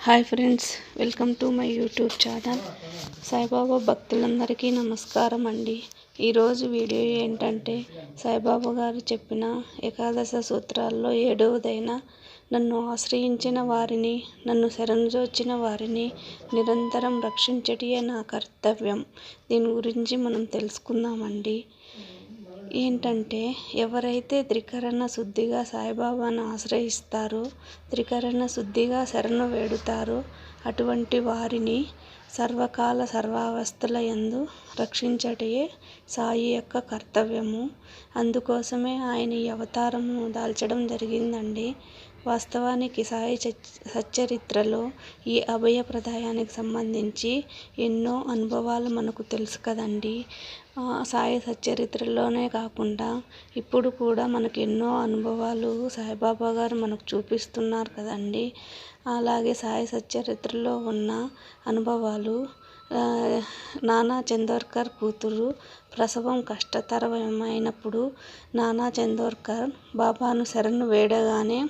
Hi friends, welcome to my YouTube channel. Saibaba భక్తులందరికీ నమస్కారం అండి. ఈరోజు వీడియో ఏంటంటే సాయిబాబా గారు చెప్పిన ఏకాదశ సూత్రాల్లో 7వదైన నన్ను ఆశ్రయించిన వారిని, నన్ను శరణుజొచ్చిన వారిని నిరంతరం రక్షించటమే నా కర్తవ్యం. దీని గురించి మనం తెలుసుకుందామండి. ఏంటంటే ఎవరైతే త్రికరణ శుద్ధిగా సాయిబాబాను ఆశ్రయిస్తారో, త్రికరణ శుద్ధిగా శరణు వేడుతారో అటువంటి వారిని సర్వకాల సర్వావస్థల యందు రక్షించటమే సాయి యొక్క కర్తవ్యము. అందుకోసమే ఆయన ఈ అవతారము దాల్చడం జరిగిందండి. వాస్తవానికి సాయి సచ్చరిత్రలో ఈ అభయ ప్రదాయానికి సంబంధించి ఎన్నో అనుభవాలు మనకు తెలుసు కదండి. సాయి సచ్చరిత్రలోనే కాకుండా ఇప్పుడు కూడా మనకు ఎన్నో అనుభవాలు సాయిబాబా గారు మనకు చూపిస్తున్నారు కదండి. అలాగే సాయి సచ్చరిత్రలో ఉన్న అనుభవాలు, నానా చందోర్కర్ కూతురు ప్రసవం కష్టతరమైనప్పుడు నానా చందోర్కర్ బాబాను శరణు వేడగానే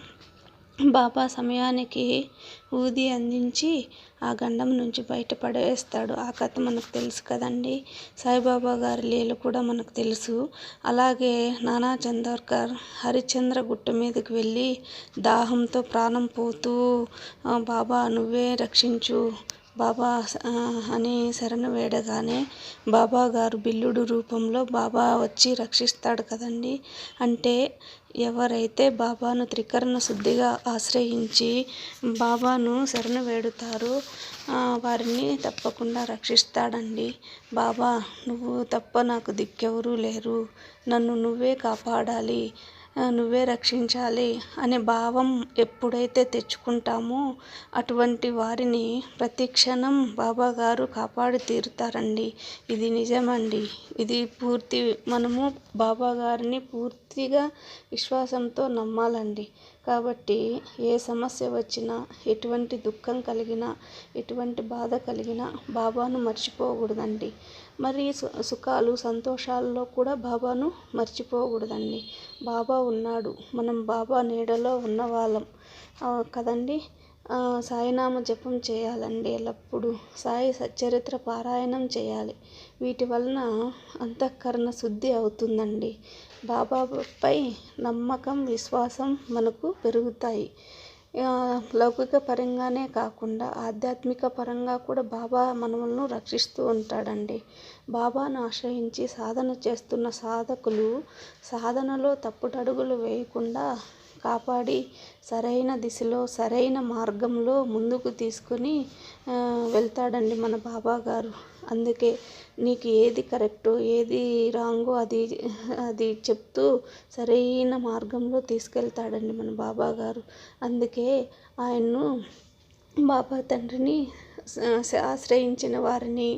బాబా సమయానికి ఊది అందించి ఆ గండం నుంచి బయటపడేస్తాడు. ఆ కథ మనకు తెలుసు కదండి. సాయిబాబా గారి లీల కూడా మనకు తెలుసు. అలాగే నానా చందోర్కర్ హరిశ్చంద్ర గుట్ట మీదకి వెళ్ళి దాహంతో ప్రాణం పోతూ బాబా నువ్వే రక్షించు బాబా అని శరణు వేడగానే బాబా గారు బిల్లుడు రూపంలో బాబా వచ్చి రక్షిస్తాడు కదండి. అంటే ఎవరైతే బాబాను త్రికరణ శుద్ధిగా ఆశ్రయించి బాబాను శరణు వేడుతారో వారిని తప్పకుండా రక్షిస్తాడండి. బాబా నువ్వు తప్ప నాకు దిక్కెవరూ లేరు, నన్ను నువ్వే కాపాడాలి, నువ్వే రక్షించాలి అనే భావం ఎప్పుడైతే తెచ్చుకుంటామో అటువంటి వారిని ప్రతి క్షణం బాబా గారు కాపాడి తీరుతారండి. ఇది నిజమండి. ఇది మనము బాబా గారిని పూర్తిగా విశ్వాసంతో నమ్మాలండి. కాబట్టి ఏ సమస్య వచ్చినా, ఎటువంటి దుఃఖం కలిగినా, ఎటువంటి బాధ కలిగినా బాబాను మర్చిపోకూడదండి. మరి సుఖాలు సంతోషాల్లో కూడా బాబాను మర్చిపోకూడదండి. బాబా ఉన్నాడు, మనం బాబా నీడలో ఉన్నవాళ్ళం కదండి. సాయినామ జపం చేయాలండి ఎల్లప్పుడూ. సాయి సచ్చరిత్ర పారాయణం చేయాలి. వీటి వలన అంతఃకరణ శుద్ధి అవుతుందండి. బాబాపై నమ్మకం, విశ్వాసం మనకు పెరుగుతాయి. లౌకిక పరంగానే కాకుండా ఆధ్యాత్మిక పరంగా కూడా బాబా మనల్ని రక్షిస్తూ ఉంటాడండి. బాబాను ఆశ్రయించి సాధన చేస్తున్న సాధకులు సాధనలో తప్పుటడుగులు వేయకుండా కాపాడి సరైన దిశలో, సరైన మార్గంలో ముందుకు తీసుకొని వెళ్తాడండి మన బాబా గారు. అందుకే నీకు ఏది కరెక్టో, ఏది రాంగో అది చెప్తూ సరైన మార్గంలో తీసుకెళ్తాడండి మన బాబా గారు. అందుకే ఆయన్ను బాబా తండ్రిని ఆశ్రయించిన వారిని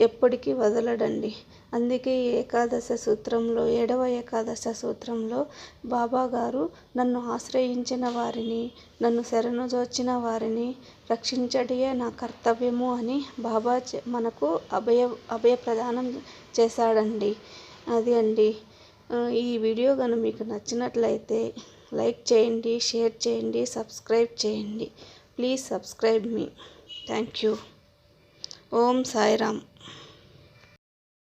ఎప్పటికీ వదలడండి. అందుకే ఏకాదశ సూత్రంలో 7వ ఏకాదశ సూత్రంలో బాబా గారు నన్ను ఆశ్రయించిన వారిని, నన్ను శరణుజొచ్చిన వారిని రక్షించడమే నా కర్తవ్యము అని బాబా మనకు అభయ ప్రదానం చేశాడండి. అది అండి. ఈ వీడియో కనుక మీకు నచ్చినట్లయితే లైక్ చేయండి, షేర్ చేయండి, సబ్స్క్రైబ్ చేయండి. Please subscribe me. Thank you. Om Sairam.